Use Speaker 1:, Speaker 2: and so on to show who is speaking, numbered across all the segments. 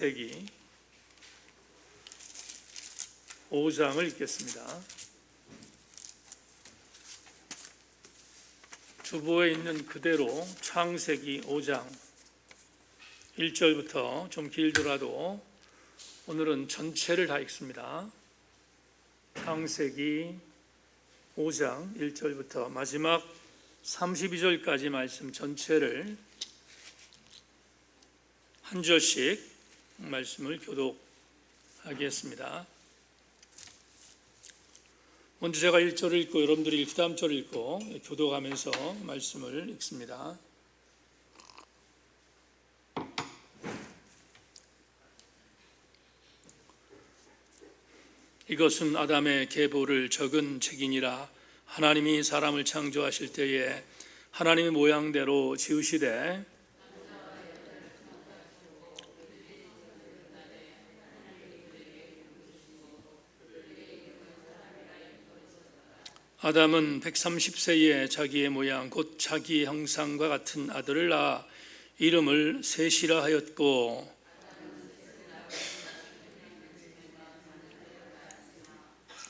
Speaker 1: 창세기 5장을 읽겠습니다. 주보에 있는 그대로 창세기 5장 1절부터 좀 길더라도 오늘은 전체를 다 읽습니다. 창세기 5장 1절부터 마지막 32절까지 말씀 전체를 한 절씩 말씀을 교독하겠습니다. 먼저 제가 1절을 읽고 여러분들이 그 다음 절을 읽고 교독하면서 말씀을 읽습니다. 이것은 아담의 계보를 적은 책이니라. 하나님이 사람을 창조하실 때에 하나님의 모양대로 지으시되 아담은 130세에 자기의 모양 곧 자기의 형상과 같은 아들을 낳아 이름을 셋이라 하였고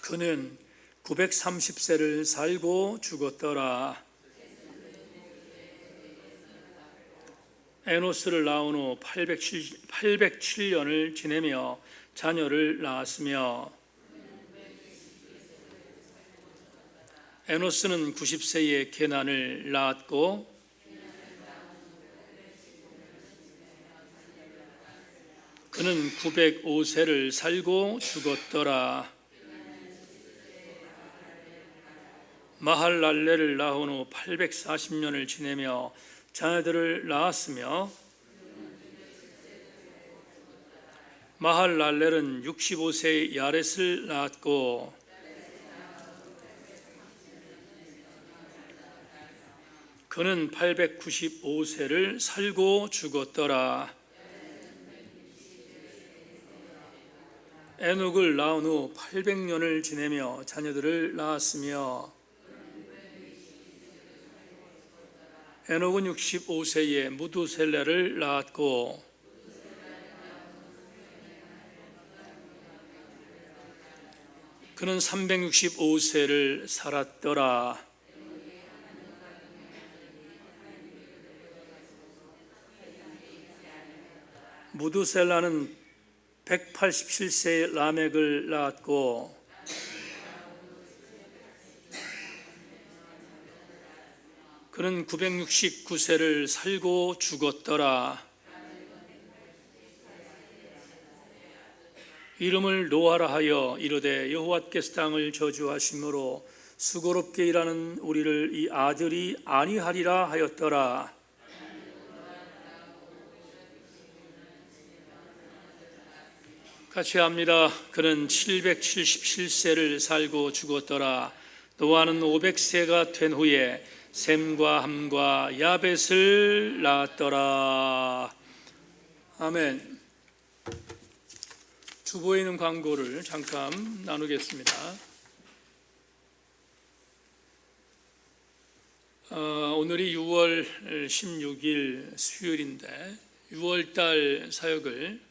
Speaker 1: 그는 930세를 살고 죽었더라. 에노스를 낳은 후 807년을 지내며 자녀를 낳았으며 에노스는 90세에 게난을 낳았고 그는 905세를 살고 죽었더라. 마할랄레를 낳은 후 840년을 지내며 자녀들을 낳았으며 마할랄렐은 65세에 야렛을 낳았고 그는 895세를 살고 죽었더라. 에녹을 낳은 후 800년을 지내며 자녀들을 낳았으며 에녹은 65세에 무두셀레를 낳았고 그는 365세를 살았더라. 무두셀라는 187세에 라멕을 낳았고 그는 969세를 살고 죽었더라. 이름을 노아라 하여 이르되 여호와께서 땅을 저주하심으로 수고롭게 일하는 우리를 이 아들이 아니하리라 하였더라. 같이 합니다. 그는 777세를 살고 죽었더라. 노아는 500세가 된 후에 셈과 함과 야벳을 낳았더라. 아멘. 주보에 있는 광고를 잠깐 나누겠습니다. 오늘이 6월 16일 수요일인데 6월달 사역을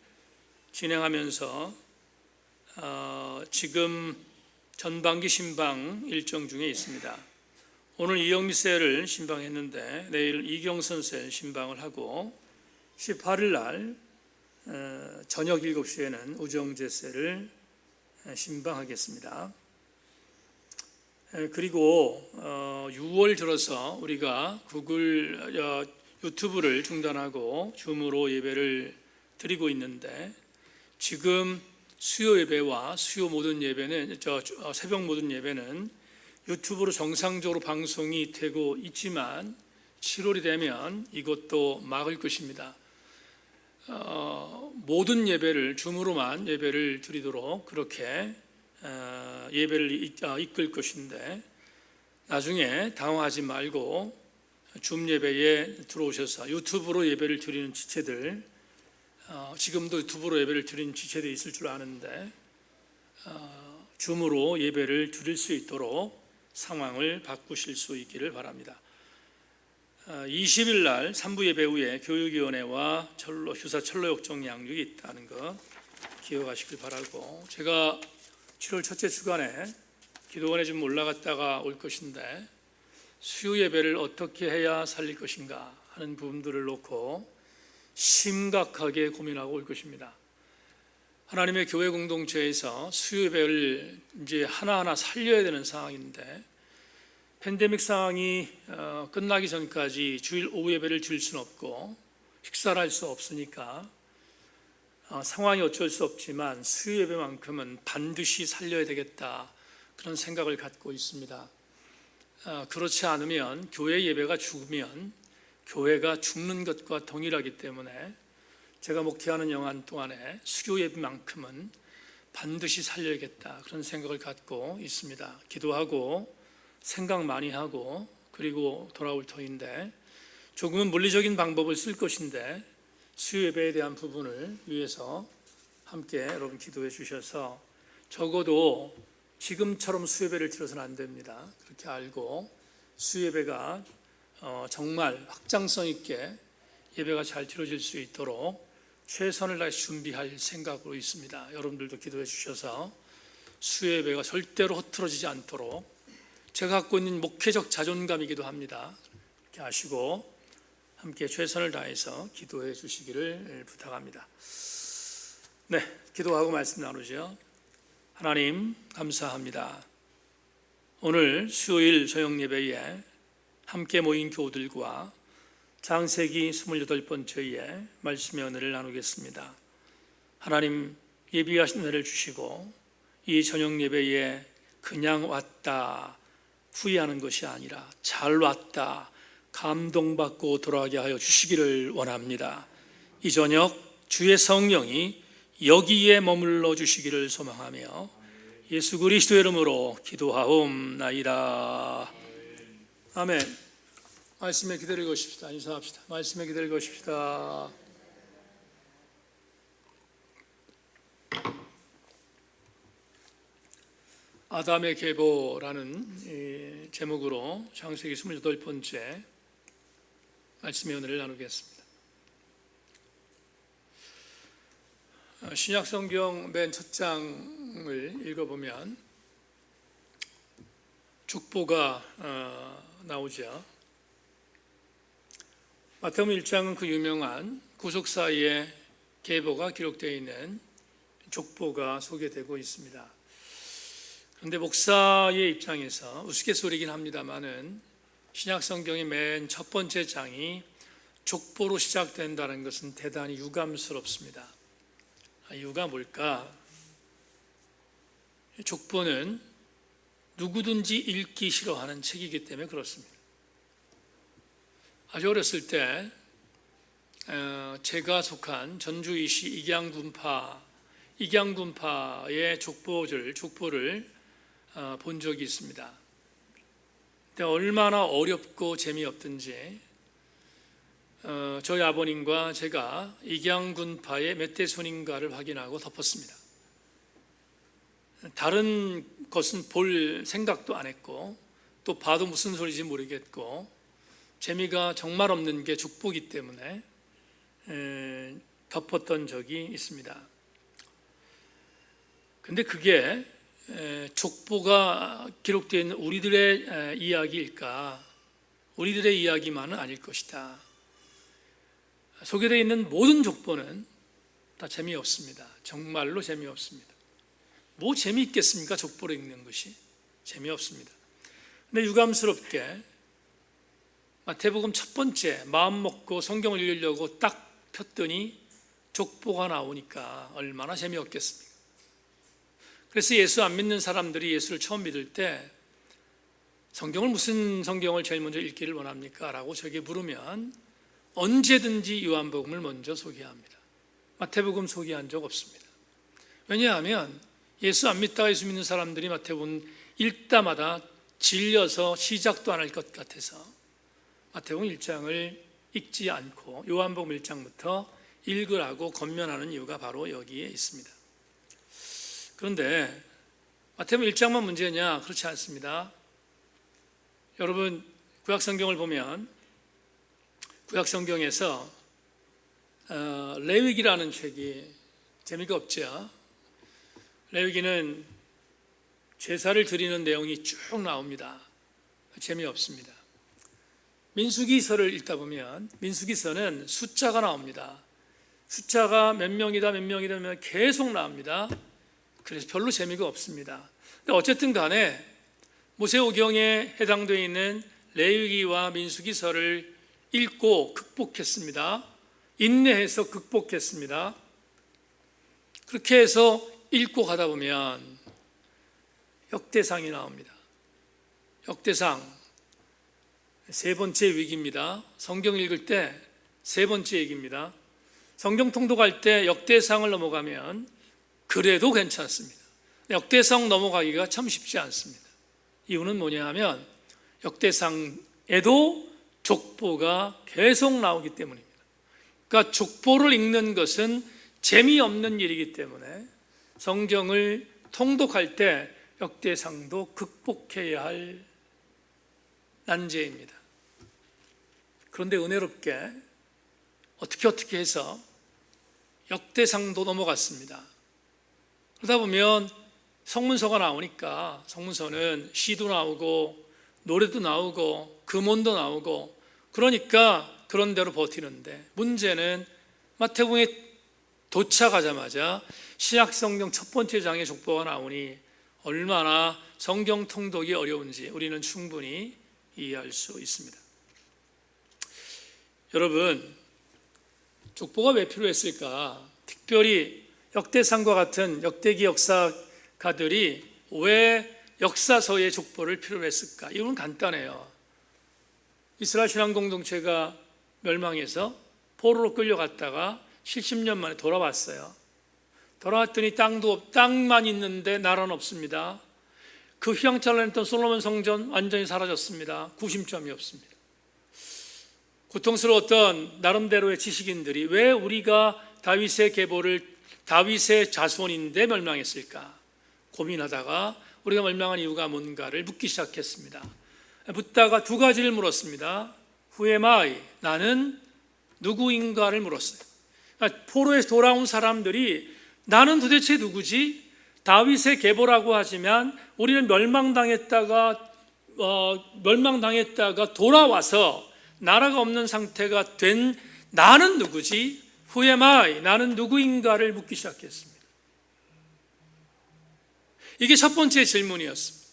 Speaker 1: 진행하면서 지금 전반기 신방 일정 중에 있습니다. 오늘 이영미 셀을 신방했는데 내일 이경선 셀 신방을 하고 18일 날 저녁 7시에는 우정재 셀을 신방하겠습니다. 그리고 6월 들어서 우리가 구글 유튜브를 중단하고 줌으로 예배를 드리고 있는데 지금 수요 예배와 수요 모든 예배는 새벽 모든 예배는 유튜브로 정상적으로 방송이 되고 있지만 7월이 되면 이것도 막을 것입니다. 모든 예배를 줌으로만 예배를 드리도록 그렇게 예배를 이끌 것인데 나중에 당황하지 말고 줌 예배에 들어오셔서 유튜브로 예배를 드리는 지체들 지금도 유튜브로 예배를 드리는 지체들이 있을 줄 아는데 줌으로 예배를 드릴 수 있도록 상황을 바꾸실 수 있기를 바랍니다. 20일 날 산부 예배 후에 교육위원회와 휴사 철로역정 양육이 있다는 것 기억하시길 바라고, 제가 7월 첫째 주간에 기도원에 좀 올라갔다가 올 것인데 수요 예배를 어떻게 해야 살릴 것인가 하는 부분들을 놓고 심각하게 고민하고 올 것입니다. 하나님의 교회 공동체에서 수요 예배를 이제 하나하나 살려야 되는 상황인데, 팬데믹 상황이 끝나기 전까지 주일 오후 예배를 드릴 수는 없고 식사를 할 수 없으니까 상황이 어쩔 수 없지만 수요 예배만큼은 반드시 살려야 되겠다, 그런 생각을 갖고 있습니다. 그렇지 않으면 교회 예배가 죽으면 교회가 죽는 것과 동일하기 때문에 제가 목회하는 영안 동안에 수요 예배만큼은 반드시 살려야겠다, 그런 생각을 갖고 있습니다. 기도하고 생각 많이 하고 그리고 돌아올 터인데, 조금은 물리적인 방법을 쓸 것인데 수요 예배에 대한 부분을 위해서 함께 여러분 기도해 주셔서, 적어도 지금처럼 수요 예배를 드려서는 안 됩니다. 그렇게 알고 수요 예배가 정말 확장성 있게 예배가 잘 드려질 수 있도록 최선을 다해 준비할 생각으로 있습니다. 여러분들도 기도해 주셔서 수요 예배가 절대로 흐트러지지 않도록, 제가 갖고 있는 목회적 자존감이기도 합니다. 이렇게 아시고 함께 최선을 다해서 기도해 주시기를 부탁합니다. 네, 기도하고 말씀 나누죠. 하나님 감사합니다. 오늘 수요일 저녁 예배에 함께 모인 교우들과 창세기 28번째에 말씀의 은혜를 나누겠습니다. 하나님, 예비하신 은혜를 주시고 이 저녁 예배에 그냥 왔다 후회하는 것이 아니라 잘 왔다 감동받고 돌아가게 하여 주시기를 원합니다. 이 저녁 주의 성령이 여기에 머물러 주시기를 소망하며 예수 그리스도의 이름으로 기도하옵나이다. 아멘. 말씀에 기다리고 싶시다. 인사합시다. 말씀에 기다리고 싶시다. 아담의 계보라는 제목으로 창세기 28번째 말씀의 은혜를 나누겠습니다. 신약 성경 맨 첫 장을 읽어보면 족보가 나오죠. 마태복음 1장은 그 유명한 구속사의 계보가 기록되어 있는 족보가 소개되고 있습니다. 그런데 목사의 입장에서 우스갯소리긴 합니다만은 신약 성경의 맨 첫 번째 장이 족보로 시작된다는 것은 대단히 유감스럽습니다. 이유가 뭘까? 족보는 누구든지 읽기 싫어하는 책이기 때문에 그렇습니다. 아주 어렸을 때 제가 속한 전주이시 익양군파의 족보를 본 적이 있습니다. 근데 얼마나 어렵고 재미없든지 저희 아버님과 제가 익양군파의 몇 대 손인가를 확인하고 덮었습니다. 다른 것은 볼 생각도 안 했고 또 봐도 무슨 소리인지 모르겠고 재미가 정말 없는 게 족보이기 때문에 덮었던 적이 있습니다. 근데 그게 족보가 기록되어 있는 우리들의 이야기일까? 우리들의 이야기만은 아닐 것이다. 소개되어 있는 모든 족보는 다 재미없습니다. 정말로 재미없습니다. 뭐 재미있겠습니까? 족보를 읽는 것이 재미없습니다. 근데 유감스럽게 마태복음 첫 번째 마음 먹고 성경을 읽으려고 딱 폈더니 족보가 나오니까 얼마나 재미없겠습니까? 그래서 예수 안 믿는 사람들이 예수를 처음 믿을 때 무슨 성경을 제일 먼저 읽기를 원합니까? 라고 저에게 물으면 언제든지 요한복음을 먼저 소개합니다. 마태복음 소개한 적 없습니다. 왜냐하면 예수 안 믿다가 예수 믿는 사람들이 마태복음 읽다마다 질려서 시작도 안 할 것 같아서 마태복음 1장을 읽지 않고 요한복음 1장부터 읽으라고 권면하는 이유가 바로 여기에 있습니다. 그런데 마태복음 1장만 문제냐? 그렇지 않습니다. 여러분 구약성경을 보면 구약 성경에서 레위기라는 책이 재미가 없죠. 레위기는 제사를 드리는 내용이 쭉 나옵니다. 재미없습니다. 민수기서를 읽다 보면 민수기서는 숫자가 나옵니다. 숫자가 몇 명이다 계속 나옵니다. 그래서 별로 재미가 없습니다. 근데 어쨌든 간에 모세오경에 해당되어 있는 레위기와 민수기서를 읽고 극복했습니다. 인내해서 극복했습니다. 그렇게 해서 읽고 가다 보면 역대상이 나옵니다. 역대상 세 번째 위기입니다. 성경 읽을 때 세 번째 얘기입니다. 성경 통독할 때 역대상을 넘어가면 그래도 괜찮습니다. 역대상 넘어가기가 참 쉽지 않습니다. 이유는 뭐냐 하면 역대상에도 족보가 계속 나오기 때문입니다. 그러니까 족보를 읽는 것은 재미없는 일이기 때문에 성경을 통독할 때 역대상도 극복해야 할 난제입니다. 그런데 은혜롭게 어떻게 해서 역대상도 넘어갔습니다. 그러다 보면 성문서가 나오니까 성문서는 시도 나오고 노래도 나오고 금언도 나오고 그러니까 그런 대로 버티는데 문제는 마태복음에 도착하자마자 신약성경 첫 번째 장의 족보가 나오니 얼마나 성경 통독이 어려운지 우리는 충분히 이해할 수 있습니다. 여러분, 족보가 왜 필요했을까? 특별히 역대상과 같은 역대기 역사가들이 왜 역사서의 족보를 필요로 했을까? 이유는 간단해요. 이스라엘 신앙 공동체가 멸망해서 포로로 끌려갔다가 70년 만에 돌아왔어요. 돌아왔더니 땅만 있는데 나라는 없습니다. 그 휘황찬란했던 솔로몬 성전 완전히 사라졌습니다. 구심점이 없습니다. 고통스러웠던 나름대로의 지식인들이 왜 우리가 다윗의 자손인데 멸망했을까 고민하다가 우리가 멸망한 이유가 뭔가를 묻기 시작했습니다. 묻다가 두 가지를 물었습니다. Who am I? 나는 누구인가를 물었어요. 그러니까 포로에서 돌아온 사람들이 나는 도대체 누구지? 다윗의 계보라고 하지만 우리는 멸망당했다가 돌아와서 나라가 없는 상태가 된 나는 누구지? Who am I? 나는 누구인가를 묻기 시작했습니다. 이게 첫 번째 질문이었습니다.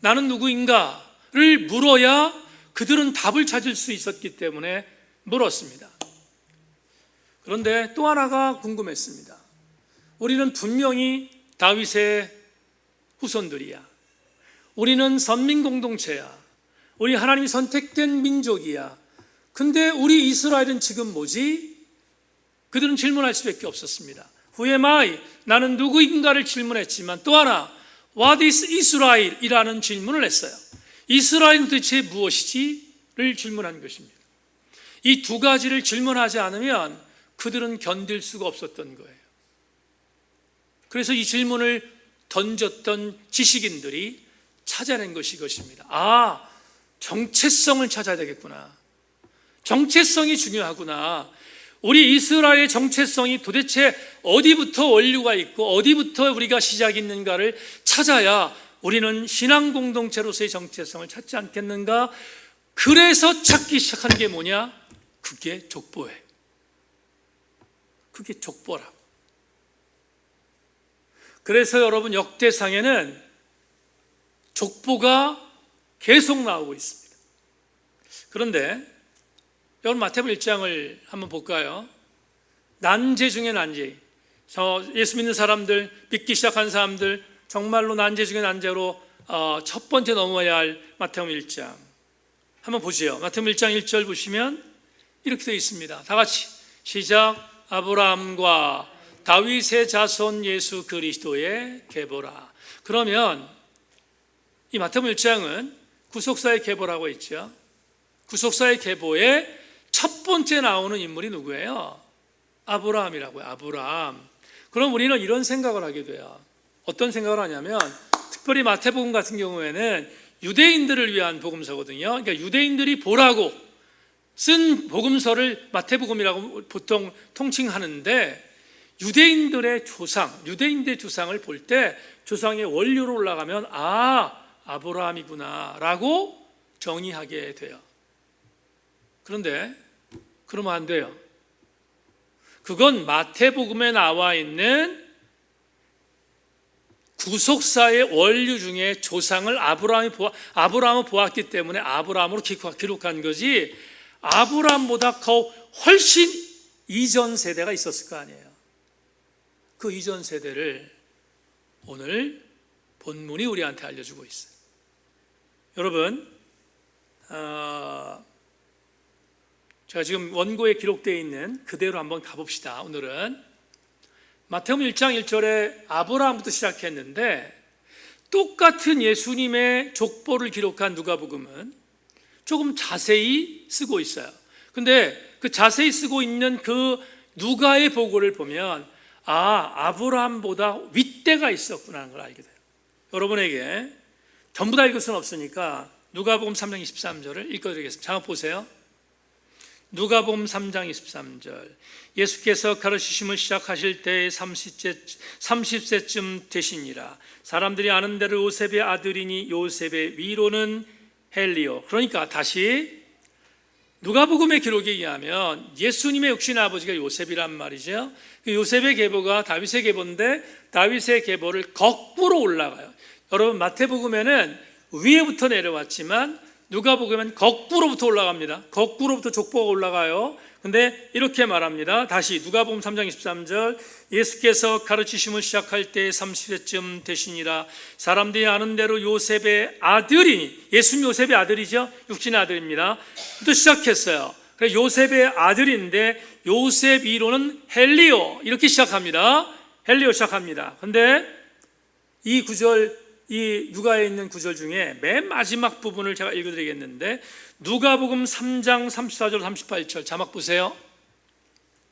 Speaker 1: 나는 누구인가를 물어야 그들은 답을 찾을 수 있었기 때문에 물었습니다. 그런데 또 하나가 궁금했습니다. 우리는 분명히 다윗의 후손들이야. 우리는 선민 공동체야. 우리 하나님이 선택된 민족이야. 근데 우리 이스라엘은 지금 뭐지? 그들은 질문할 수밖에 없었습니다. Who am I? 나는 누구인가를 질문했지만 또 하나 What is Israel? 이라는 질문을 했어요. 이스라엘은 도대체 무엇이지? 를 질문한 것입니다. 이 두 가지를 질문하지 않으면 그들은 견딜 수가 없었던 거예요. 그래서 이 질문을 던졌던 지식인들이 찾아낸 것이 이것입니다. 정체성을 찾아야 되겠구나. 정체성이 중요하구나. 우리 이스라엘의 정체성이 도대체 어디부터 원류가 있고 어디부터 우리가 시작이 있는가를 찾아야 우리는 신앙 공동체로서의 정체성을 찾지 않겠는가? 그래서 찾기 시작한 게 뭐냐? 그게 족보예요. 그게 족보라고. 그래서 여러분 역대상에는 족보가 계속 나오고 있습니다. 그런데 여러분 마태복음 1장을 한번 볼까요? 난제 중에 난제. 예수 믿는 사람들, 믿기 시작한 사람들 정말로 난제 중에 난제로 첫 번째 넘어야 할 마태복음 1장 한번 보세요. 마태복음 1장 1절 보시면 이렇게 되어 있습니다. 다 같이 시작. 아브라함과 다윗의 자손 예수 그리스도의 계보라. 그러면 이 마태복음 1장은 구속사의 계보라고 했죠. 구속사의 계보에 첫 번째 나오는 인물이 누구예요? 아브라함이라고요. 아브라함. 그럼 우리는 이런 생각을 하게 돼요. 어떤 생각을 하냐면 특별히 마태복음 같은 경우에는 유대인들을 위한 복음서거든요. 그러니까 유대인들이 보라고 쓴 복음서를 마태복음이라고 보통 통칭하는데, 유대인들의 조상을 볼 때 조상의 원료로 올라가면 아브라함이구나 라고 정의하게 돼요. 그런데 그러면 안 돼요. 그건 마태복음에 나와 있는 구속사의 원류 중에 조상을 아브라함을 보았기 때문에 아브라함으로 기록한 거지, 아브라함보다 훨씬 이전 세대가 있었을 거 아니에요. 그 이전 세대를 오늘 본문이 우리한테 알려주고 있어요. 여러분, 제가 지금 원고에 기록되어 있는 그대로 한번 가봅시다. 오늘은 마태복음 1장 1절에 아브라함부터 시작했는데, 똑같은 예수님의 족보를 기록한 누가복음은 조금 자세히 쓰고 있어요. 근데 그 자세히 쓰고 있는 그 누가의 보고를 보면 아브라함보다 윗대가 있었구나 하는 걸 알게 돼요. 여러분에게 전부 다 읽을 수는 없으니까 누가복음 3장 23절을 읽어드리겠습니다. 자, 보세요. 누가복음 3장 23절. 예수께서 가르치심을 시작하실 때에 30세쯤 되시니라. 사람들이 아는 대로 요셉의 아들이니 요셉의 위로는 헬리오. 그러니까 다시 누가복음의 기록에 의하면 예수님의 육신의 아버지가 요셉이란 말이죠. 요셉의 계보가 다윗의 계보인데 다윗의 계보를 거꾸로 올라가요. 여러분, 마태복음에는 위에부터 내려왔지만 누가복음은 거꾸로부터 올라갑니다. 거꾸로부터 족보가 올라가요. 근데 이렇게 말합니다. 다시 누가복음 3장 23절. 예수께서 가르치심을 시작할 때 30세쯤 되시니라. 사람들이 아는 대로 요셉의 아들이니, 예수님 요셉의 아들이죠. 육신의 아들입니다. 또 시작했어요. 그래서 요셉의 아들인데 요셉 이로는 헬리오, 이렇게 시작합니다. 헬리오 시작합니다. 근데 이 구절, 이 누가에 있는 구절 중에 맨 마지막 부분을 제가 읽어드리겠는데, 누가복음 3장 34절 38절 자막 보세요.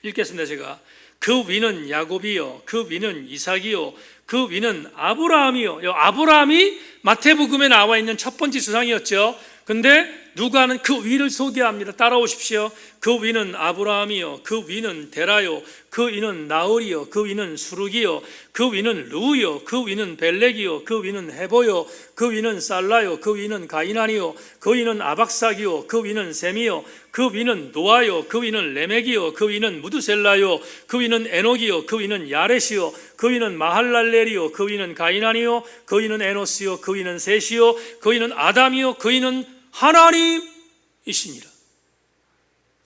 Speaker 1: 읽겠습니다. 제가. 그 위는 야곱이요, 그 위는 이삭이요, 그 위는 아브라함이요. 아브라함이 마태복음에 나와 있는 첫 번째 조상이었죠. 근데 누가는 그 위를 소개합니다. 따라오십시오. 그 위는 아브라함이요, 그 위는 데라요, 그 위는 나홀이요, 그 위는 수룩이요, 그 위는 루요, 그 위는 벨렉이요, 그 위는 헤보요, 그 위는 살라요, 그 위는 가이난이요, 그 위는 아박삭이요, 그 위는 셈이요, 그 위는 노아요, 그 위는 레멕이요, 그 위는 무두셀라요, 그 위는 에녹이요, 그 위는 야렛이요, 그 위는 마할랄렐이요, 그 위는 가이난이요, 그 위는 에노스요, 그 위는 셋이요, 그 위는 아담이요, 그 위는 하나님이시니라.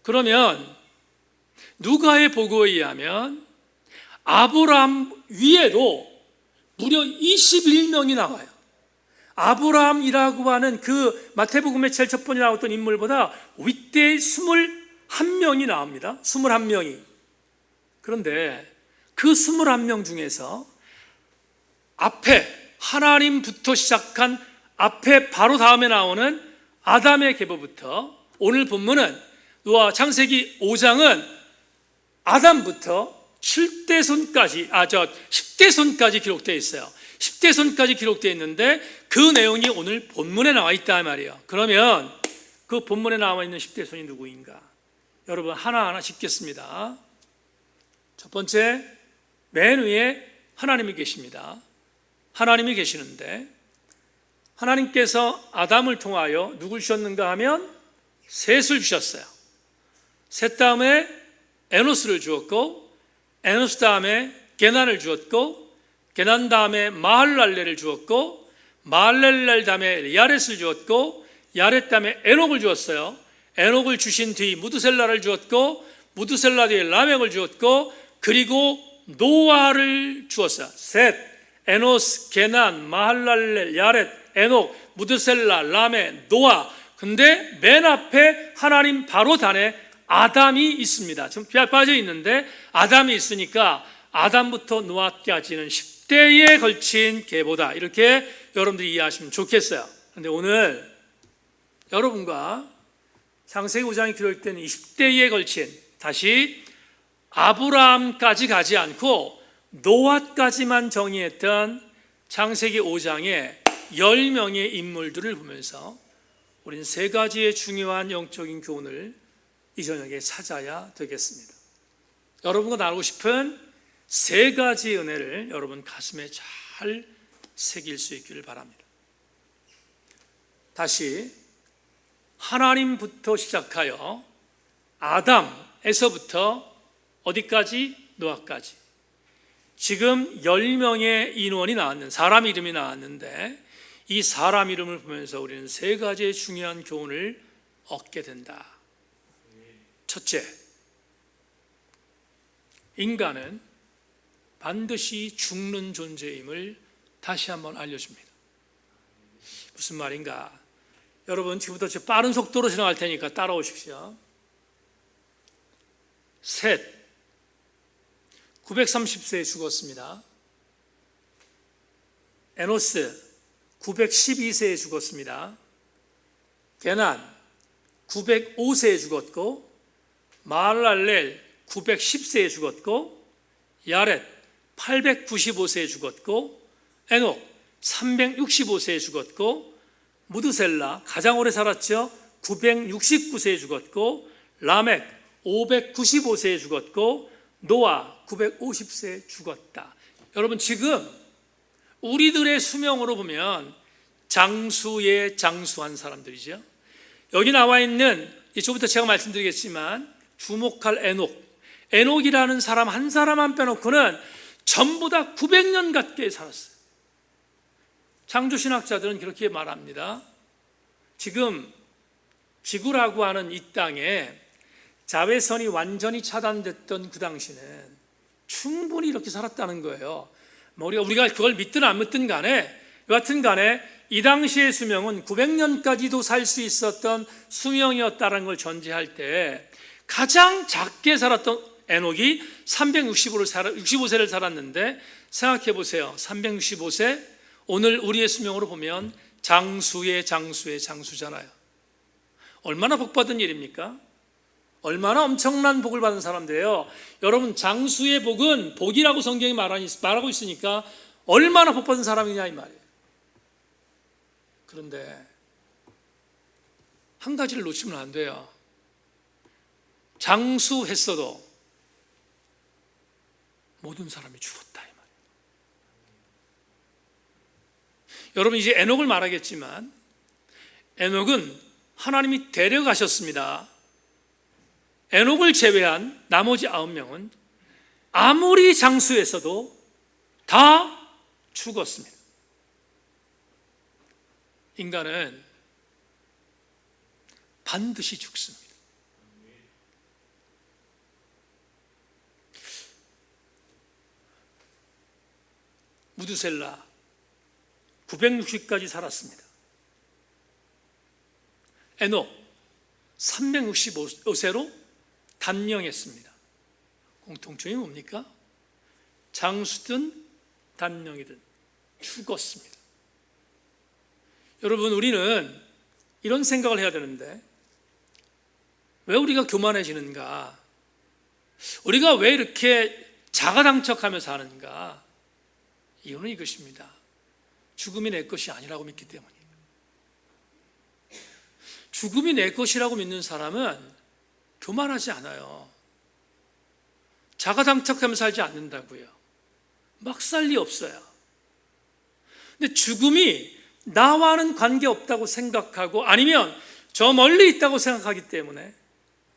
Speaker 1: 그러면 누가의 보고에 의하면 아브라함 위에도 무려 21명이 나와요. 아브라함이라고 하는 그 마태복음의 제일 첫 번째 나왔던 인물보다 윗대 21명이 나옵니다. 21명이. 그런데 그 21명 중에서 앞에 하나님부터 시작한 앞에 바로 다음에 나오는 아담의 계보부터, 오늘 본문은 창세기 5장은 아담부터 10대손까지 기록되어 있어요. 10대손까지 기록되어 있는데 그 내용이 오늘 본문에 나와 있다 말이에요. 그러면 그 본문에 나와 있는 10대손이 누구인가? 여러분, 하나하나 짚겠습니다. 첫 번째, 맨 위에 하나님이 계십니다. 하나님이 계시는데, 하나님께서 아담을 통하여 누굴 주셨는가 하면 셋을 주셨어요. 셋 다음에 에노스를 주었고, 에노스 다음에 게난을 주었고, 게난 다음에 마할랄렐을 주었고, 마할랄렐 다음에 야렛을 주었고, 야렛 다음에 에녹을 주었어요. 에녹을 주신 뒤 무두셀라를 주었고, 무두셀라 뒤에 라멕을 주었고, 그리고 노아를 주었어요. 셋, 에노스, 게난, 마할랄렐, 야렛, 에녹, 무드셀라, 라메, 노아. 근데 맨 앞에 하나님 바로 단에 아담이 있습니다. 지금 빠져 있는데 아담이 있으니까 아담부터 노아까지는 10대에 걸친 계보다, 이렇게 여러분들이 이해하시면 좋겠어요. 그런데 오늘 여러분과 창세기 5장에 기록된 20대에 걸친, 다시 아브라함까지 가지 않고 노아까지만 정의했던 창세기 5장의 10명의 인물들을 보면서 우리는 세 가지의 중요한 영적인 교훈을 이 저녁에 찾아야 되겠습니다. 여러분과 나누고 싶은 세 가지 은혜를 여러분 가슴에 잘 새길 수 있기를 바랍니다. 다시 하나님부터 시작하여 아담에서부터 어디까지? 노아까지. 지금 10명의 인원이 나왔는 사람 이름이 나왔는데 이 사람 이름을 보면서 우리는 세 가지의 중요한 교훈을 얻게 된다. 첫째, 인간은 반드시 죽는 존재임을 다시 한번 알려줍니다. 무슨 말인가? 여러분 지금부터 빠른 속도로 지나갈 테니까 따라오십시오. 셋, 930세에 죽었습니다. 에노스 912세에 죽었습니다. 게난 905세에 죽었고, 마할랄렐 910세에 죽었고, 야렛 895세에 죽었고, 에녹 365세에 죽었고, 무드셀라 가장 오래 살았죠. 969세에 죽었고, 라멕 595세에 죽었고, 노아 950세에 죽었다. 여러분 지금 우리들의 수명으로 보면 장수의 장수한 사람들이죠. 여기 나와 있는 이쪽부터 제가 말씀드리겠지만 주목할 에녹이라는 사람 한 사람만 빼놓고는 전부 다 900년 가까이 살았어요. 창조신학자들은 그렇게 말합니다. 지금 지구라고 하는 이 땅에 자외선이 완전히 차단됐던 그 당시는 충분히 이렇게 살았다는 거예요. 우리가 그걸 믿든 안 믿든 간에 여하튼 간에 이 당시의 수명은 900년까지도 살 수 있었던 수명이었다는 걸 전제할 때 가장 작게 살았던 에녹이 365세를 살았는데 생각해 보세요. 365세 오늘 우리의 수명으로 보면 장수의 장수잖아요. 얼마나 복받은 일입니까? 얼마나 엄청난 복을 받은 사람들이에요. 여러분 장수의 복은 복이라고 성경이 말하고 있으니까 얼마나 복받은 사람이냐 이 말이에요. 그런데 한 가지를 놓치면 안 돼요. 장수했어도 모든 사람이 죽었다 이 말이에요. 여러분 이제 에녹을 말하겠지만 에녹은 하나님이 데려가셨습니다. 에녹을 제외한 나머지 9명은 아무리 장수했어도 다 죽었습니다. 인간은 반드시 죽습니다. 무드셀라 960까지 살았습니다. 에녹 365세로 단명했습니다. 공통점이 뭡니까? 장수든 단명이든 죽었습니다. 여러분 우리는 이런 생각을 해야 되는데 왜 우리가 교만해지는가? 우리가 왜 이렇게 자가당착하며 사는가? 이유는 이것입니다. 죽음이 내 것이 아니라고 믿기 때문이에요. 죽음이 내 것이라고 믿는 사람은 교만하지 않아요. 자가당착하며 살지 않는다고요. 막 살 리 없어요. 근데 죽음이 나와는 관계없다고 생각하고 아니면 저 멀리 있다고 생각하기 때문에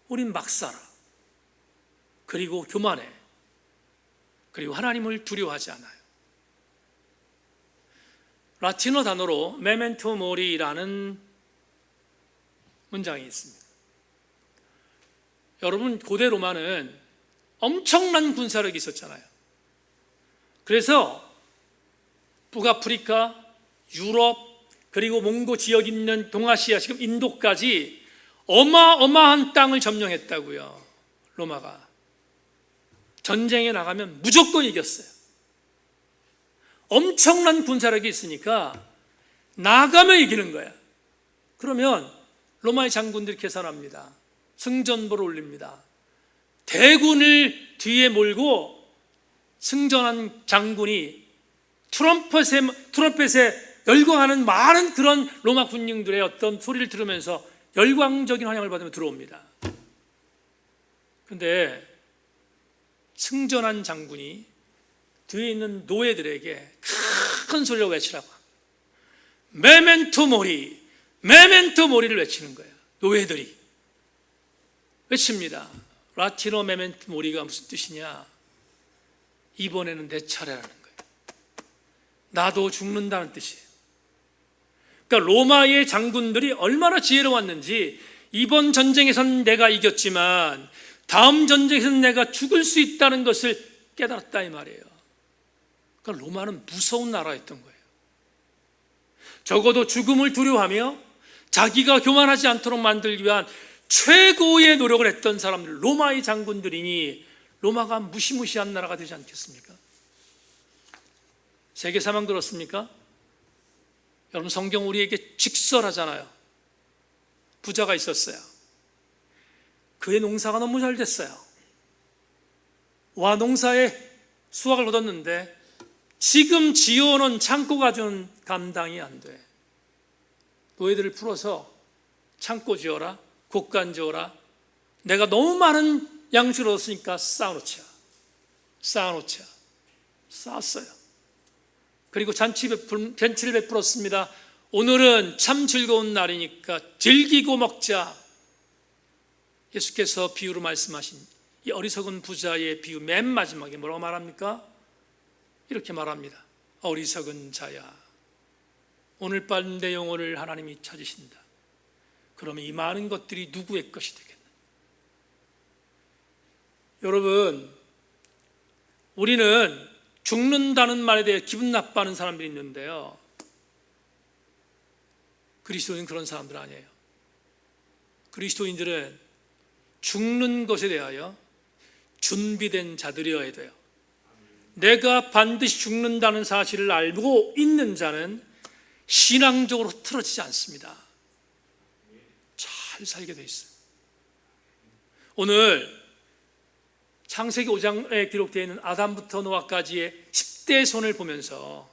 Speaker 1: 우린 막 살아. 그리고 교만해. 그리고 하나님을 두려워하지 않아요. 라틴어 단어로 메멘토 모리라는 문장이 있습니다. 여러분 고대 로마는 엄청난 군사력이 있었잖아요. 그래서 북아프리카, 유럽, 그리고 몽고 지역 있는 동아시아, 지금 인도까지 어마어마한 땅을 점령했다고요. 로마가 전쟁에 나가면 무조건 이겼어요. 엄청난 군사력이 있으니까 나가면 이기는 거야. 그러면 로마의 장군들이 계산합니다. 승전보를 올립니다. 대군을 뒤에 몰고 승전한 장군이 트럼펫에 열광하는 많은 그런 로마 군인들의 어떤 소리를 들으면서 열광적인 환영을 받으며 들어옵니다. 근데 승전한 장군이 뒤에 있는 노예들에게 큰 소리로 외치라고, 메멘토 모리, 메멘토 모리를 외치는 거예요. 노예들이 외칩니다. 라틴어 메멘토 모리가 무슨 뜻이냐? 이번에는 내 차례라는 거예요. 나도 죽는다는 뜻이에요. 그러니까 로마의 장군들이 얼마나 지혜로웠는지, 이번 전쟁에선 내가 이겼지만 다음 전쟁에서는 내가 죽을 수 있다는 것을 깨달았다 이 말이에요. 그러니까 로마는 무서운 나라였던 거예요. 적어도 죽음을 두려워하며 자기가 교만하지 않도록 만들기 위한 최고의 노력을 했던 사람들, 로마의 장군들이니 로마가 무시무시한 나라가 되지 않겠습니까? 세계 사망 들었습니까? 여러분, 성경 우리에게 직설하잖아요. 부자가 있었어요. 그의 농사가 너무 잘 됐어요. 와, 농사에 수확을 거뒀는데 지금 지어놓은 창고가 준 감당이 안 돼. 노예들을 풀어서 창고 지어라, 곡간 지어라. 내가 너무 많은 양식을 얻었으니까 쌓아놓자. 쌓았어요. 그리고 잔치를 베풀었습니다. 오늘은 참 즐거운 날이니까 즐기고 먹자. 예수께서 비유로 말씀하신 이 어리석은 부자의 비유 맨 마지막에 뭐라고 말합니까? 이렇게 말합니다. 어리석은 자야, 오늘 밤 내 영혼을 하나님이 찾으신다. 그러면 이 많은 것들이 누구의 것이 되겠나? 여러분, 우리는 죽는다는 말에 대해 기분 나빠하는 사람들이 있는데요, 그리스도인은 그런 사람들 아니에요. 그리스도인들은 죽는 것에 대하여 준비된 자들이어야 돼요. 내가 반드시 죽는다는 사실을 알고 있는 자는 신앙적으로 흐트러지지 않습니다. 잘 살게 돼 있어요. 오늘 창세기 5장에 기록되어 있는 아담부터 노아까지의 10대 손을 보면서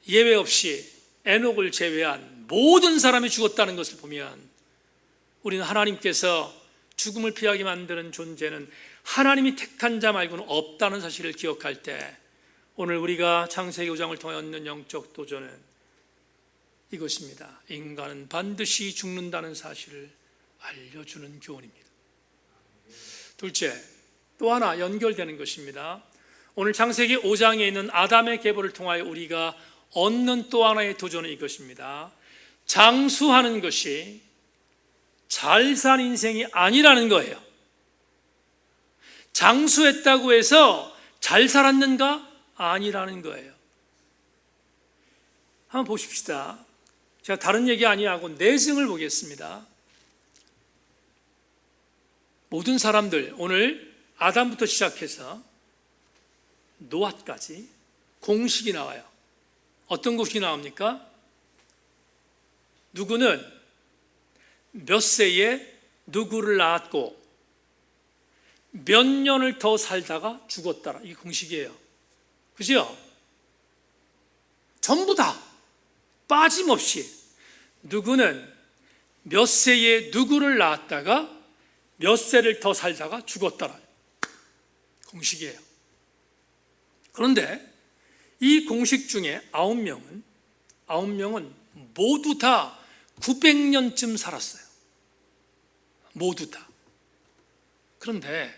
Speaker 1: 예외 없이 에녹을 제외한 모든 사람이 죽었다는 것을 보면 우리는 하나님께서 죽음을 피하게 만드는 존재는 하나님이 택한 자 말고는 없다는 사실을 기억할 때, 오늘 우리가 창세기 5장을 통해 얻는 영적 도전은 이것입니다. 인간은 반드시 죽는다는 사실을 알려주는 교훈입니다. 둘째, 또 하나 연결되는 것입니다. 오늘 창세기 5장에 있는 아담의 계보를 통하여 우리가 얻는 또 하나의 도전은 이것입니다. 장수하는 것이 잘 산 인생이 아니라는 거예요. 장수했다고 해서 잘 살았는가? 아니라는 거예요. 한번 보십시다. 제가 다른 얘기 아니하고 내증을 보겠습니다. 모든 사람들, 오늘 아담부터 시작해서 노아까지 공식이 나와요. 어떤 공식이 나옵니까? 누구는 몇 세에 누구를 낳았고 몇 년을 더 살다가 죽었다라. 이게 공식이에요. 그죠? 전부 다 빠짐없이 누구는 몇 세에 누구를 낳았다가 몇 세를 더 살다가 죽었다라. 공식이에요. 그런데 이 공식 중에 9명은 모두 다 900년쯤 살았어요. 모두 다. 그런데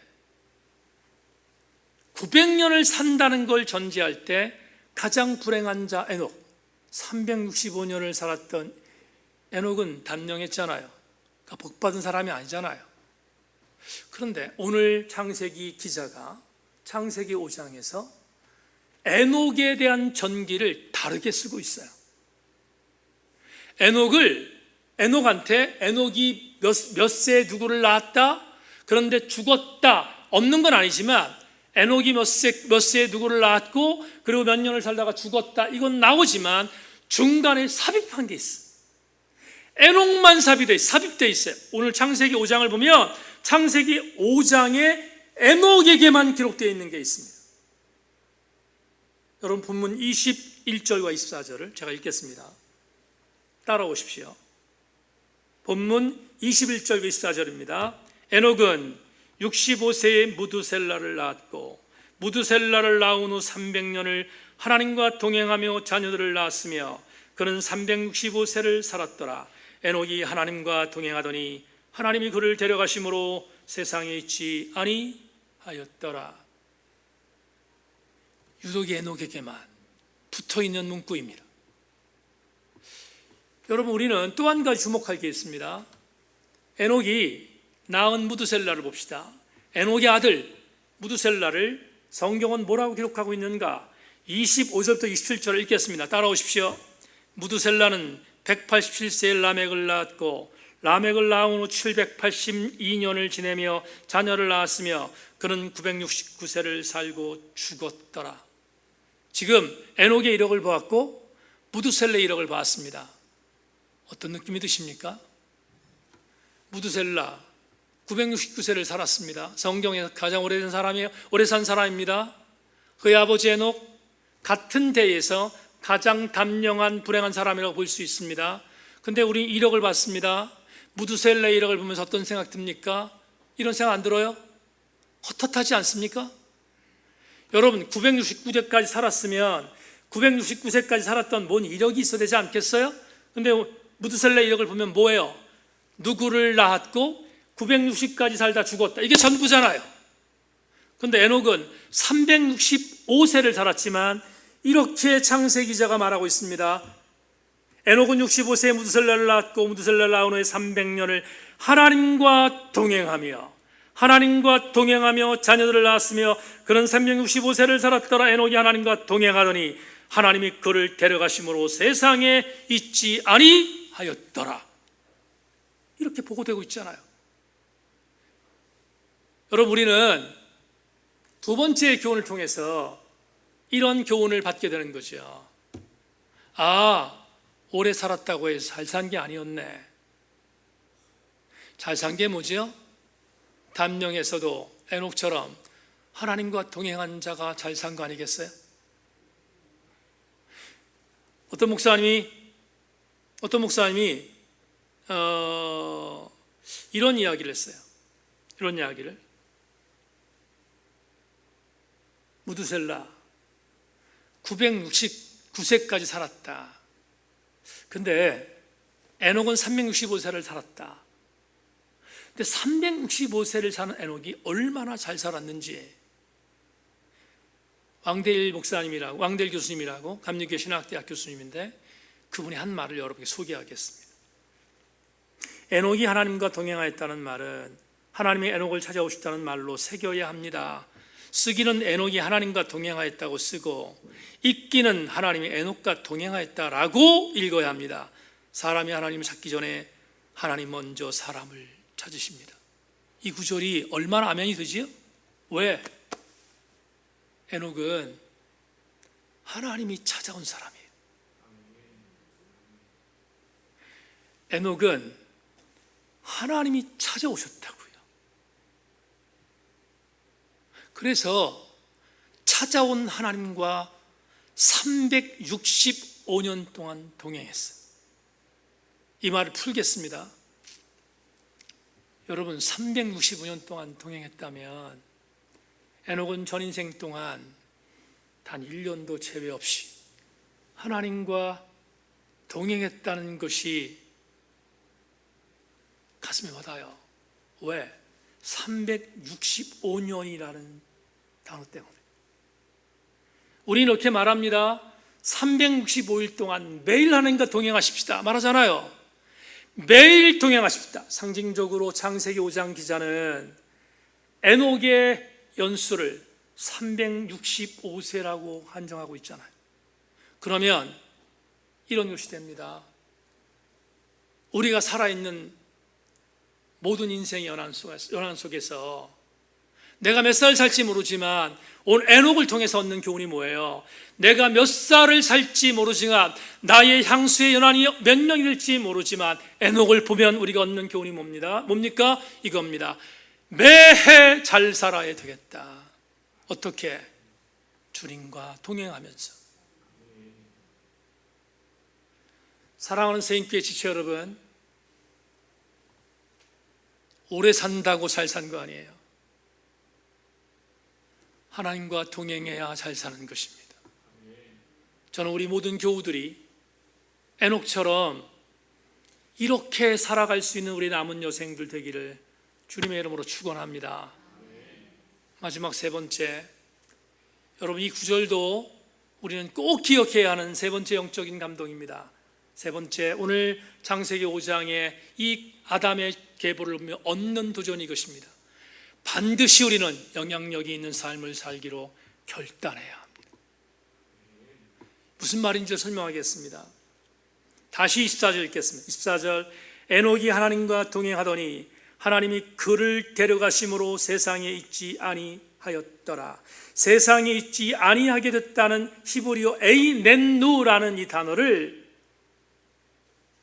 Speaker 1: 900년을 산다는 걸 전제할 때 가장 불행한 자 에녹, 365년을 살았던 에녹은 단명했잖아요. 그러니까 복받은 사람이 아니잖아요. 그런데 오늘 창세기 기자가 창세기 5장에서 에녹에 대한 전기를 다르게 쓰고 있어요. 에녹한테 에녹이 몇 세에 누구를 낳았다, 그런데 죽었다, 없는 건 아니지만 에녹이 몇 세에 누구를 낳았고 그리고 몇 년을 살다가 죽었다, 이건 나오지만 중간에 삽입한 게 있어요. 에녹만 삽입되어 있어요. 오늘 창세기 5장을 보면 창세기 5장에 에녹에게만 기록되어 있는 게 있습니다. 여러분, 본문 21절과 24절을 제가 읽겠습니다. 따라오십시오. 본문 21절 24절입니다. 에녹은 65세에 무두셀라를 낳았고 무두셀라를 낳은 후 300년을 하나님과 동행하며 자녀들을 낳았으며 그는 365세를 살았더라. 에녹이 하나님과 동행하더니 하나님이 그를 데려가심으로 세상에 있지 아니하였더라. 유독 에녹에게만 붙어있는 문구입니다. 여러분, 우리는 또 한 가지 주목할 게 있습니다. 에녹이 낳은 무두셀라를 봅시다. 에녹의 아들 무두셀라를 성경은 뭐라고 기록하고 있는가? 25절부터 27절을 읽겠습니다. 따라오십시오. 무두셀라는 187세에 라멕을 낳았고 라멕을 낳은 후 782년을 지내며 자녀를 낳았으며 그는 969세를 살고 죽었더라. 지금 에녹의 이력을 보았고 무두셀라의 이력을 보았습니다. 어떤 느낌이 드십니까? 무두셀라 969세를 살았습니다. 성경에서 가장 오래 산 사람입니다. 그의 아버지 에녹 같은 대에서 가장 단명한 불행한 사람이라고 볼 수 있습니다. 근데 우리 이력을 봤습니다. 무두셀라의 이력을 보면서 어떤 생각 듭니까? 이런 생각 안 들어요? 헛헛하지 않습니까? 여러분, 969세까지 살았으면 969세까지 살았던 뭔 이력이 있어야 되지 않겠어요? 근데 무두셀라의 이력을 보면 뭐예요? 누구를 낳았고 960까지 살다 죽었다. 이게 전부잖아요. 근데 에녹은 365세를 살았지만 이렇게 창세기 기자가 말하고 있습니다. 에녹은 65세에 무두셀라를 낳았고 무두셀라를 낳은 후에 300년을 하나님과 동행하며 자녀들을 낳았으며 그는 365세를 살았더라. 에녹이 하나님과 동행하더니 하나님이 그를 데려가심으로 세상에 있지 아니하였더라. 이렇게 보고되고 있잖아요. 여러분, 우리는 두 번째 교훈을 통해서 이런 교훈을 받게 되는 거죠. 아, 오래 살았다고 해서 잘 산 게 아니었네. 잘 산 게 뭐죠? 단명에서도 에녹처럼 하나님과 동행한 자가 잘 산 거 아니겠어요? 어떤 목사님이 이런 이야기를 했어요. 이런 이야기를. 무두셀라 969세까지 살았다. 근데 에녹은 365세를 살았다. 근데 365세를 사는 에녹이 얼마나 잘 살았는지 왕대일 교수님이라고 감리교 신학대학 교수님인데 그분이 한 말을 여러분께 소개하겠습니다. 에녹이 하나님과 동행하였다는 말은 하나님이 에녹을 찾아오셨다는 말로 새겨야 합니다. 쓰기는 에녹이 하나님과 동행하였다고 쓰고 읽기는 하나님이 에녹과 동행하였다라고 읽어야 합니다. 사람이 하나님을 찾기 전에 하나님 먼저 사람을 찾으십니다. 이 구절이 얼마나 아멘이 되지요? 왜? 에녹은 하나님이 찾아온 사람이에요. 에녹은 하나님이 찾아오셨다고요. 그래서 찾아온 하나님과 365년 동안 동행했어요. 이 말을 풀겠습니다. 여러분, 365년 동안 동행했다면 에녹은 전 인생 동안 단 1년도 제외 없이 하나님과 동행했다는 것이 가슴에 와닿아요. 왜? 365년이라는 단어 때문에. 우리는 이렇게 말합니다. 365일 동안 매일 하나님과 동행하십시다 말하잖아요. 매일 동행하십시다. 상징적으로 창세기 5장 기자는 에녹의 연수를 365세라고 한정하고 있잖아요. 그러면 이런 것이 됩니다. 우리가 살아있는 모든 인생의 연한 속에서 내가 몇 살 살지 모르지만 오늘 에녹을 통해서 얻는 교훈이 뭐예요? 내가 몇 살을 살지 모르지만 나의 향수의 연한이 몇 명이 될지 모르지만 에녹을 보면 우리가 얻는 교훈이 뭡니까? 이겁니다. 매해 잘 살아야 되겠다. 어떻게? 주님과 동행하면서. 사랑하는 세인교회 지체 여러분, 오래 산다고 잘 산 거 아니에요. 하나님과 동행해야 잘 사는 것입니다. 저는 우리 모든 교우들이 에녹처럼 이렇게 살아갈 수 있는 우리 남은 여생들 되기를 주님의 이름으로 축원합니다. 마지막 세 번째, 여러분 이 구절도 우리는 꼭 기억해야 하는 세 번째 영적인 감동입니다. 세 번째, 오늘 창세기 5장의 이 아담의 계보를 보며 얻는 도전이 이것입니다. 반드시 우리는 영향력이 있는 삶을 살기로 결단해야 합니다. 무슨 말인지 설명하겠습니다. 다시 24절 읽겠습니다. 24절, 에녹이 하나님과 동행하더니 하나님이 그를 데려가심으로 세상에 있지 아니하였더라. 세상에 있지 아니하게 됐다는 히브리어 에이넨누라는 이 단어를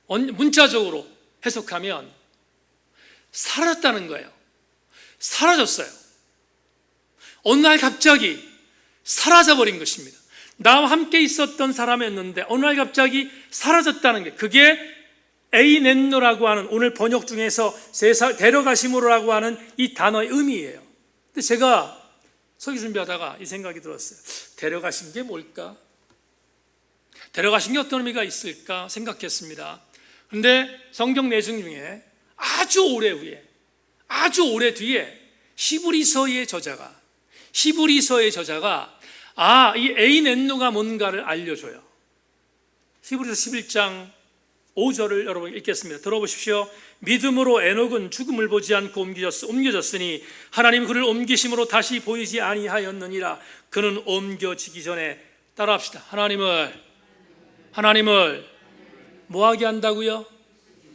Speaker 1: 문자적으로 해석하면 사라졌다는 거예요. 사라졌어요. 어느 날 갑자기 사라져버린 것입니다. 나와 함께 있었던 사람이었는데 어느 날 갑자기 사라졌다는 게, 그게 에이넨노라고 하는, 오늘 번역 중에서 세상 데려가심으로라고 하는 이 단어의 의미예요. 근데 제가 설교 준비하다가 이 생각이 들었어요. 데려가신 게 뭘까? 데려가신 게 어떤 의미가 있을까 생각했습니다. 그런데 성경 내용 중에 아주 오래 뒤에 히브리서의 저자가 이 에이넨노가 뭔가를 알려줘요. 히브리서 11장 5절을 여러분 읽겠습니다. 들어보십시오. 믿음으로 에녹은 죽음을 보지 않고 옮겨졌으니 하나님 그를 옮기심으로 다시 보이지 아니하였느니라. 그는 옮겨지기 전에, 따라합시다. 하나님을 뭐하게 한다고요?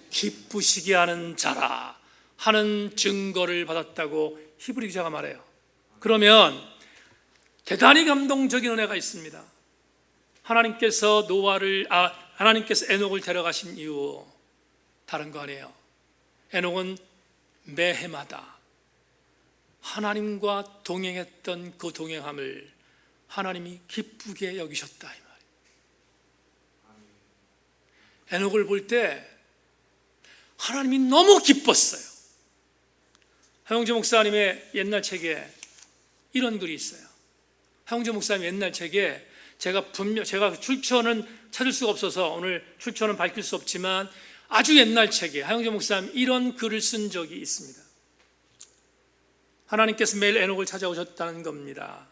Speaker 1: 기쁘시게 하는 자라 하는 증거를 받았다고 히브리 기자가 말해요. 그러면 대단히 감동적인 은혜가 있습니다. 하나님께서 에녹을 데려가신 이유 다른 거 아니에요. 에녹은 매해마다 하나님과 동행했던 그 동행함을 하나님이 기쁘게 여기셨다 이 말이에요. 에녹을 볼 때 하나님이 너무 기뻤어요. 하영재 목사님의 옛날 책에 이런 글이 있어요. 하영재 목사님 옛날 책에 제가 출처는 찾을 수가 없어서 오늘 출처는 밝힐 수 없지만 아주 옛날 책에 하영재 목사님 이런 글을 쓴 적이 있습니다. 하나님께서 매일 에녹을 찾아오셨다는 겁니다.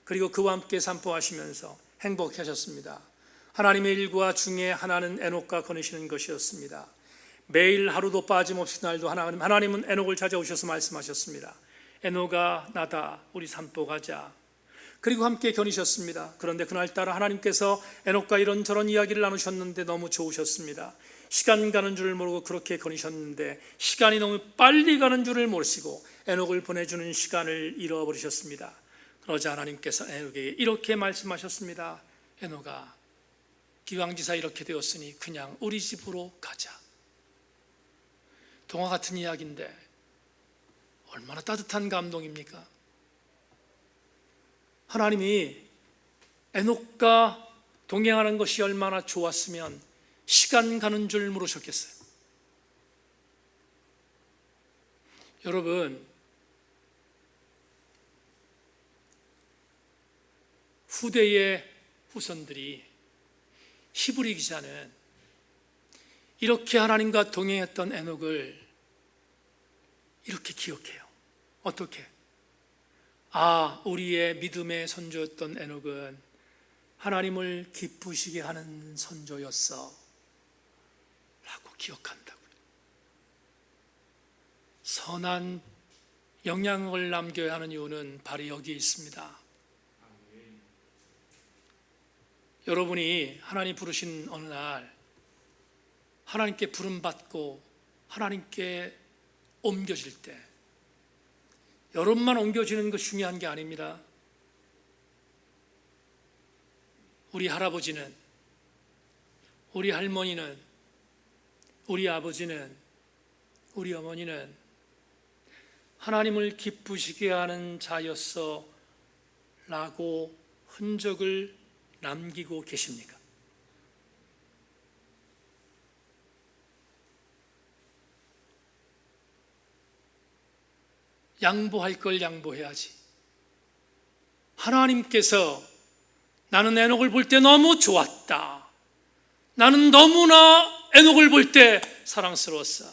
Speaker 1: 그리고 그와 함께 산보하시면서 행복해 하셨습니다. 하나님의 일과 중에 하나는 에녹과 거니시는 것이었습니다. 매일 하루도 빠짐없이 날도 하나님은 에녹을 찾아오셔서 말씀하셨습니다. 에녹아 나다, 우리 산보 가자. 그리고 함께 거니셨습니다. 그런데 그날따라 하나님께서 에녹과 이런저런 이야기를 나누셨는데 너무 좋으셨습니다. 시간 가는 줄을 모르고 그렇게 거니셨는데 시간이 너무 빨리 가는 줄을 모르시고 에녹을 보내주는 시간을 잃어버리셨습니다. 그러자 하나님께서 에녹에게 이렇게 말씀하셨습니다. 에녹아, 기왕지사 이렇게 되었으니 그냥 우리 집으로 가자. 동화 같은 이야기인데 얼마나 따뜻한 감동입니까? 하나님이 에녹과 동행하는 것이 얼마나 좋았으면 시간 가는 줄 모르셨겠어요. 여러분, 후대의 후손들이, 히브리 기자는 이렇게 하나님과 동행했던 에녹을 이렇게 기억해요. 어떻게? 우리의 믿음의 선조였던 에녹은 하나님을 기쁘시게 하는 선조였어 라고 기억한다고요. 선한 영향을 남겨야 하는 이유는 바로 여기에 있습니다. 여러분이 하나님 부르신 어느 날 하나님께 부름받고 하나님께 옮겨질 때 여러분만 옮겨지는 것 중요한 게 아닙니다. 우리 할아버지는, 우리 할머니는, 우리 아버지는, 우리 어머니는 하나님을 기쁘시게 하는 자였어 라고 흔적을 남기고 계십니까? 양보할 걸 양보해야지. 하나님께서 나는 에녹을 볼 때 너무 좋았다, 나는 너무나 에녹을 볼 때 사랑스러웠어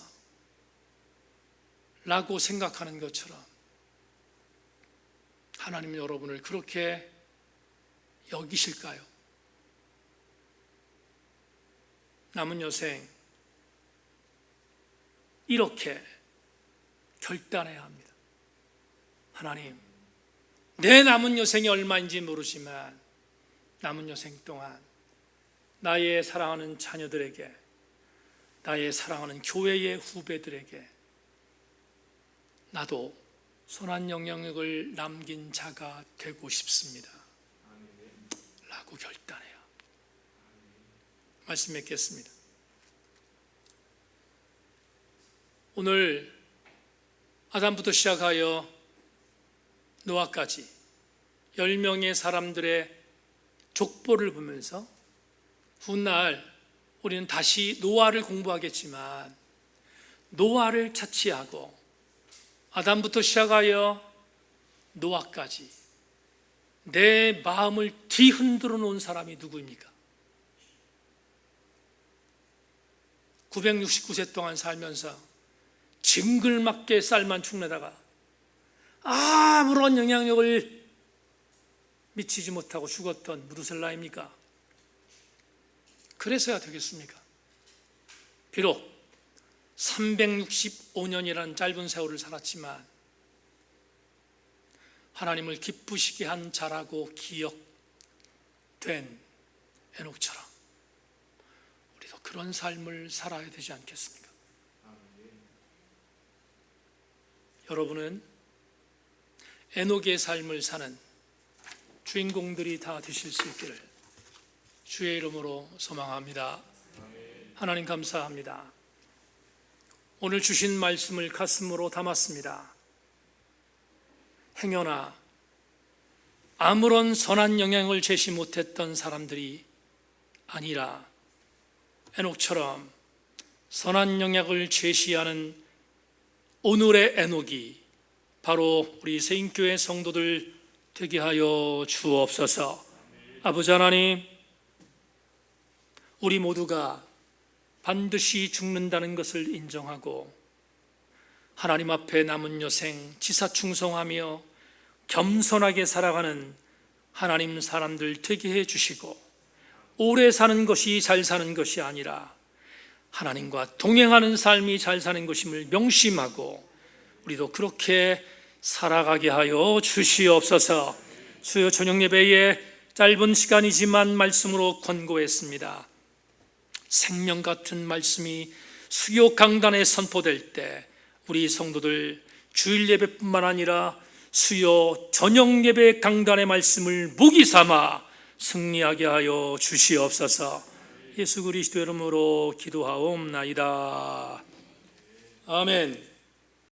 Speaker 1: 라고 생각하는 것처럼 하나님 여러분을 그렇게 여기실까요? 남은 여생 이렇게 결단해야 합니다. 하나님, 내 남은 여생이 얼마인지 모르지만 남은 여생 동안 나의 사랑하는 자녀들에게, 나의 사랑하는 교회의 후배들에게 나도 선한 영향력을 남긴 자가 되고 싶습니다 라고 결단해요. 말씀 맺겠습니다. 오늘 아담부터 시작하여 노아까지 10명의 사람들의 족보를 보면서 훗날 우리는 다시 노아를 공부하겠지만 노아를 차치하고 아담부터 시작하여 노아까지 내 마음을 뒤흔들어 놓은 사람이 누구입니까? 969세 동안 살면서 징글맞게 쌀만 축내다가 아무런 영향력을 미치지 못하고 죽었던 무두셀라입니까? 그래서야 되겠습니까? 비록 365년이라는 짧은 세월을 살았지만 하나님을 기쁘시게 한 자라고 기억된 에녹처럼 우리도 그런 삶을 살아야 되지 않겠습니까? 여러분은 에녹의 삶을 사는 주인공들이 다 되실 수 있기를 주의 이름으로 소망합니다. 하나님 감사합니다. 오늘 주신 말씀을 가슴으로 담았습니다. 행여나 아무런 선한 영향을 제시 못했던 사람들이 아니라 에녹처럼 선한 영향을 제시하는 오늘의 에녹이 바로 우리 세인교회 성도들 되게 하여 주옵소서. 아버지 하나님, 우리 모두가 반드시 죽는다는 것을 인정하고 하나님 앞에 남은 여생 지사충성하며 겸손하게 살아가는 하나님 사람들 되게 해주시고 오래 사는 것이 잘 사는 것이 아니라 하나님과 동행하는 삶이 잘 사는 것임을 명심하고 우리도 그렇게 살아가게 하여 주시옵소서. 수요 저녁 예배에 짧은 시간이지만 말씀으로 권고했습니다. 생명 같은 말씀이 수요 강단에 선포될 때 우리 성도들 주일 예배뿐만 아니라 수요 저녁 예배 강단의 말씀을 무기 삼아 승리하게 하여 주시옵소서. 예수 그리스도 이름으로 기도하옵나이다. 아멘.